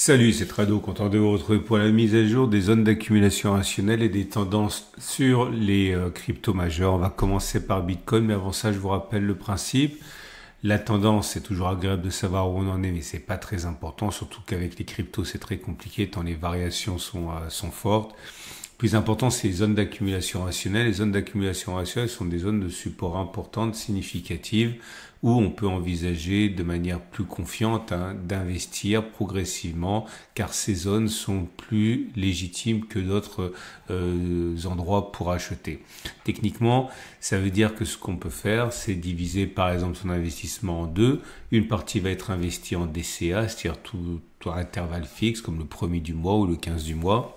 Salut, c'est Trado, content de vous retrouver pour la mise à jour des zones d'accumulation rationnelle et des tendances sur les cryptos majeurs. On va commencer par Bitcoin, mais avant ça, je vous rappelle le principe. La tendance, c'est toujours agréable de savoir où on en est, mais c'est pas très important, surtout qu'avec les cryptos, c'est très compliqué tant les variations sont fortes. Plus important, c'est les zones d'accumulation rationnelle. Les zones d'accumulation rationnelle sont des zones de support importantes, significatives, où on peut envisager de manière plus confiante d'investir progressivement, car ces zones sont plus légitimes que d'autres endroits pour acheter. Techniquement, ça veut dire que ce qu'on peut faire, c'est diviser par exemple son investissement en deux. Une partie va être investie en DCA, c'est-à-dire tout intervalle fixe, comme le premier du mois ou le 15 du mois.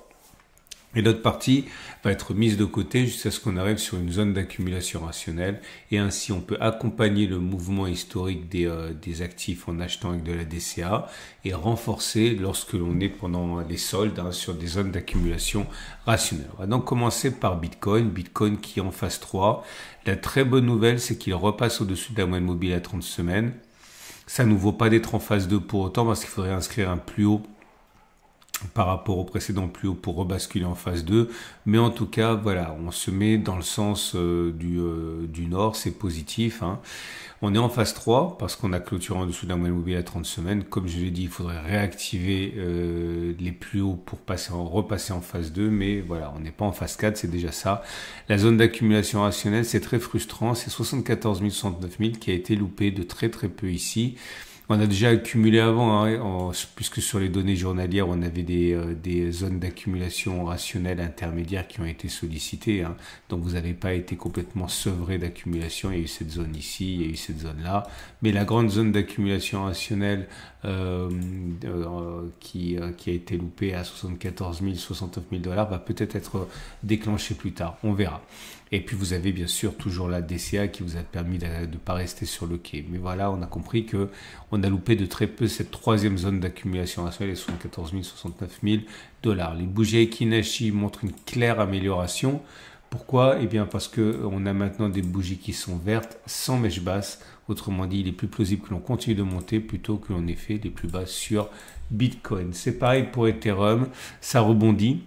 Et l'autre partie va être mise de côté jusqu'à ce qu'on arrive sur une zone d'accumulation rationnelle. Et ainsi, on peut accompagner le mouvement historique des actifs en achetant avec de la DCA et renforcer lorsque l'on est pendant les soldes sur des zones d'accumulation rationnelle. On va donc commencer par Bitcoin. Bitcoin qui est en phase 3. La très bonne nouvelle, c'est qu'il repasse au-dessus de la moyenne mobile à 30 semaines. Ça ne vaut pas d'être en phase 2 pour autant parce qu'il faudrait inscrire un plus haut par rapport au précédent plus haut pour rebasculer en phase 2. Mais en tout cas, voilà, on se met dans le sens du nord, c'est positif. On est en phase 3 parce qu'on a clôturé en dessous d'un moyenne mobile à 30 semaines. Comme je l'ai dit, il faudrait réactiver les plus hauts pour repasser en phase 2. Mais voilà, on n'est pas en phase 4, c'est déjà ça. La zone d'accumulation rationnelle, c'est très frustrant. C'est 74 000, 69 000 qui a été loupé de très très peu ici. On a déjà accumulé avant, puisque sur les données journalières, on avait des zones d'accumulation rationnelle intermédiaires qui ont été sollicitées. Donc vous n'avez pas été complètement sevré d'accumulation. Il y a eu cette zone ici, il y a eu cette zone-là. Mais la grande zone d'accumulation rationnelle qui a été loupée à 74 000, 69 000 dollars va peut-être être déclenchée plus tard. On verra. Et puis vous avez bien sûr toujours la DCA qui vous a permis de ne pas rester sur le quai. Mais voilà, on a compris que on a loupé de très peu cette troisième zone d'accumulation rationnelle, les 74 000, 69 000 dollars. Les bougies Ekinashi montrent une claire amélioration. Pourquoi? Eh bien parce qu'on a maintenant des bougies qui sont vertes sans mèche basse. Autrement dit, il est plus plausible que l'on continue de monter plutôt que l'on ait fait les plus basses sur Bitcoin. C'est pareil pour Ethereum, ça rebondit.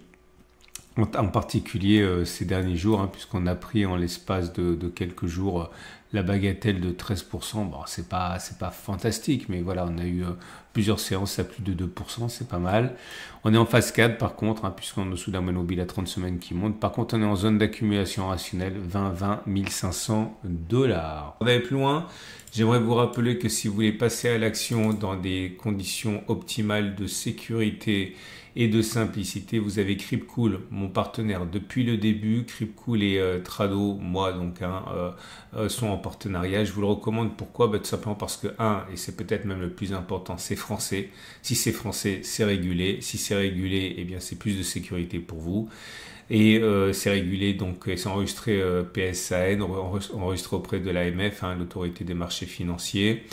En particulier ces derniers jours, puisqu'on a pris en l'espace de quelques jours la bagatelle de 13%. Bon, c'est pas fantastique, mais voilà, on a eu plusieurs séances à plus de 2%, c'est pas mal. On est en phase 4 par contre, puisqu'on est dessous d'un moyenne mobile à 30 semaines qui monte. Par contre, on est en zone d'accumulation rationnelle, 20 500 dollars. On va aller plus loin. J'aimerais vous rappeler que si vous voulez passer à l'action dans des conditions optimales de sécurité et de simplicité, vous avez Cryptcool, mon partenaire depuis le début. Cryptcool et Trado, moi donc, sont en partenariat. Je vous le recommande. Pourquoi? Tout simplement parce que, et c'est peut-être même le plus important, c'est français. Si c'est français, c'est régulé. Si c'est régulé, eh bien c'est plus de sécurité pour vous. Et c'est régulé, donc c'est enregistré PSAN, enregistré auprès de l'AMF, l'autorité des marchés financiers.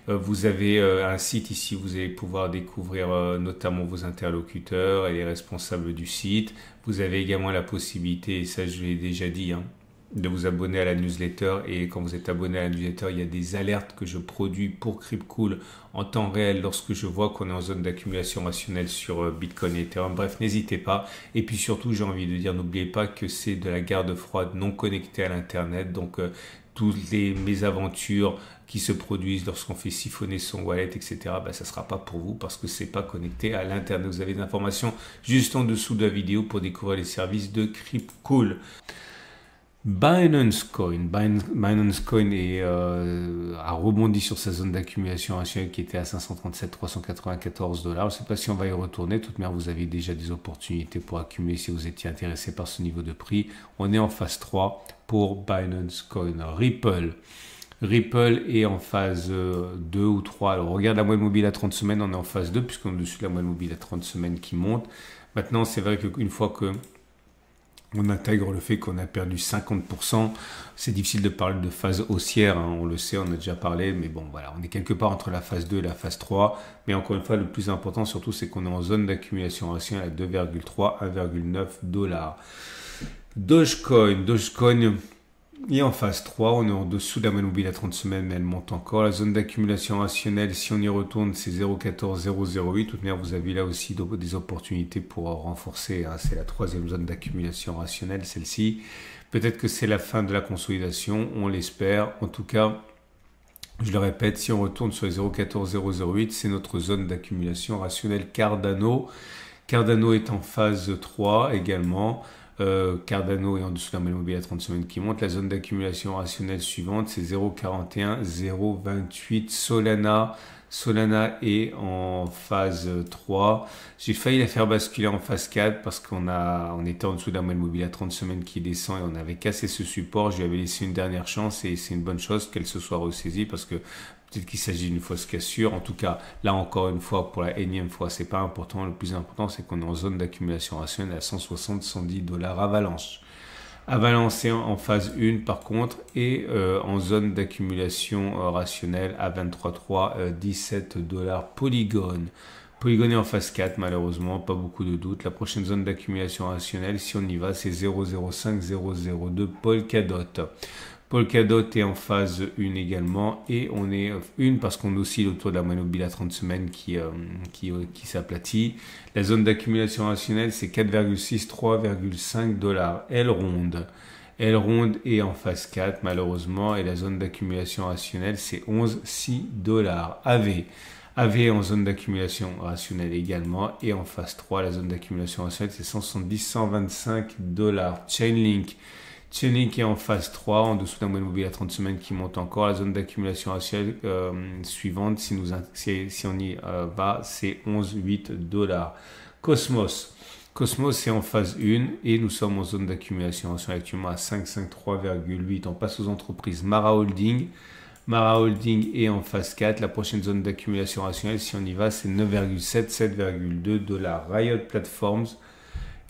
Vous avez un site ici, vous allez pouvoir découvrir notamment vos interlocuteurs et les responsables du site. Vous avez également la possibilité, et ça je l'ai déjà dit, de vous abonner à la newsletter. Et quand vous êtes abonné à la newsletter, il y a des alertes que je produis pour Cryptcool en temps réel lorsque je vois qu'on est en zone d'accumulation rationnelle sur Bitcoin et Ethereum. Bref, n'hésitez pas. Et puis surtout, j'ai envie de dire, n'oubliez pas que c'est de la garde froide non connectée à l'Internet. Donc, toutes les mésaventures qui se produisent lorsqu'on fait siphonner son wallet, etc., ça ne sera pas pour vous parce que ce n'est pas connecté à l'Internet. Vous avez des informations juste en dessous de la vidéo pour découvrir les services de Cryptcool. Binance Coin a rebondi sur sa zone d'accumulation rationnelle qui était à 537 394 dollars. Je ne sais pas si on va y retourner. De toute manière, vous avez déjà des opportunités pour accumuler si vous étiez intéressé par ce niveau de prix. On est en phase 3 pour Binance Coin. Ripple est en phase 2 ou 3. Alors, on regarde la moyenne mobile à 30 semaines, on est en phase 2 puisqu'on est au-dessus de la moyenne mobile à 30 semaines qui monte. Maintenant, c'est vrai qu'une fois que on intègre le fait qu'on a perdu 50%. C'est difficile de parler de phase haussière, on le sait, on a déjà parlé, mais bon, voilà, on est quelque part entre la phase 2 et la phase 3. Mais encore une fois, le plus important surtout, c'est qu'on est en zone d'accumulation rationnelle à 2,3, 1,9 dollars. Dogecoin, Et en phase 3, on est en dessous de la moyenne mobile à 30 semaines, mais elle monte encore. La zone d'accumulation rationnelle, si on y retourne, c'est 0,14008. De toute manière, vous avez là aussi des opportunités pour renforcer. Hein. C'est la troisième zone d'accumulation rationnelle, celle-ci. Peut-être que c'est la fin de la consolidation, on l'espère. En tout cas, je le répète, si on retourne sur les 0,14008, c'est notre zone d'accumulation rationnelle Cardano. Cardano est en phase 3 également. Cardano est en dessous de la moyenne mobile à 30 semaines qui monte. La zone d'accumulation rationnelle suivante, c'est 0,41, 0,28. Solana est en phase 3. J'ai failli la faire basculer en phase 4 parce on était en dessous de la moyenne mobile à 30 semaines qui descend et on avait cassé ce support. Je lui avais laissé une dernière chance et c'est une bonne chose qu'elle se soit ressaisie parce que peut-être qu'il s'agit d'une fausse cassure. En tout cas, là encore une fois, pour la énième fois, c'est pas important. Le plus important, c'est qu'on est en zone d'accumulation rationnelle à 160-110 dollars Avalanche. Avalanche est en phase 1 par contre et en zone d'accumulation rationnelle à 23,3, 17 dollars Polygon. Polygon est en phase 4 malheureusement, pas beaucoup de doutes. La prochaine zone d'accumulation rationnelle, si on y va, c'est 0,05, 0,02 Polkadot. Polkadot est en phase 1 également et on est 1 parce qu'on oscille autour de la moyenne mobile à 30 semaines qui s'aplatit. La zone d'accumulation rationnelle c'est 4,6, 3,5 dollars. Elrond est en phase 4 malheureusement et la zone d'accumulation rationnelle c'est 11, 6 dollars. AV est en zone d'accumulation rationnelle également et en phase 3 la zone d'accumulation rationnelle c'est 170, 125 dollars. Chainlink est en phase 3, en dessous d'un moyenne mobile à 30 semaines qui monte encore. La zone d'accumulation rationnelle suivante, si on y va, c'est 11,8 dollars. Cosmos est en phase 1 et nous sommes en zone d'accumulation rationnelle actuellement à 553,8. On passe aux entreprises. Mara Holding est en phase 4. La prochaine zone d'accumulation rationnelle, si on y va, c'est 9,7, 7,2 dollars. Riot Platforms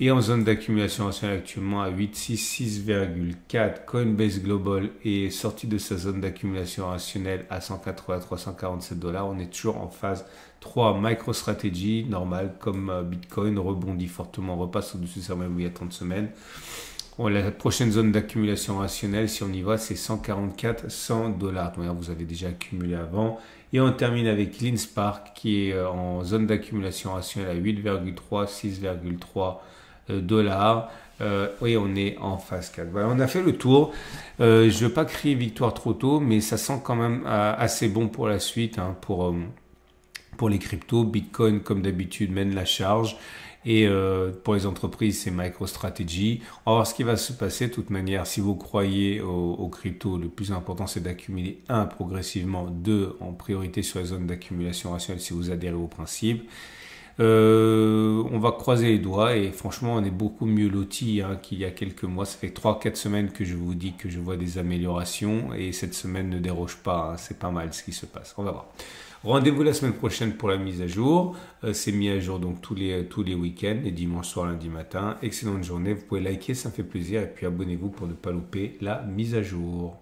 et en zone d'accumulation rationnelle actuellement à 8,6, 6,4. Coinbase Global est sorti de sa zone d'accumulation rationnelle à 180, 347 dollars. On est toujours en phase 3. MicroStrategy, normal, comme Bitcoin, rebondit fortement, repasse au-dessus de sa moyenne mobile à 30 semaines. La prochaine zone d'accumulation rationnelle, si on y va, c'est 144, 100 dollars. Vous avez déjà accumulé avant. Et on termine avec CleanSpark qui est en zone d'accumulation rationnelle à 8,3, 6,3 dollars. Oui, on est en phase 4. Voilà, on a fait le tour. Je ne veux pas crier victoire trop tôt, mais ça sent quand même assez bon pour la suite. Hein, pour les cryptos, Bitcoin, comme d'habitude, mène la charge. Et pour les entreprises, c'est MicroStrategy. On va voir ce qui va se passer. De toute manière, si vous croyez aux cryptos, le plus important, c'est d'accumuler progressivement, 2 en priorité sur les zones d'accumulation rationnelle si vous adhérez au principe. On va croiser les doigts et franchement on est beaucoup mieux lotis qu'il y a quelques mois. Ça fait 3-4 semaines que je vous dis que je vois des améliorations et cette semaine ne déroge pas, hein. C'est pas mal ce qui se passe, on va voir. Rendez-vous la semaine prochaine pour la mise à jour. C'est mis à jour donc tous les week-ends, les dimanches soir, lundi matin. Excellente journée, vous pouvez liker, ça me fait plaisir et puis abonnez-vous pour ne pas louper la mise à jour.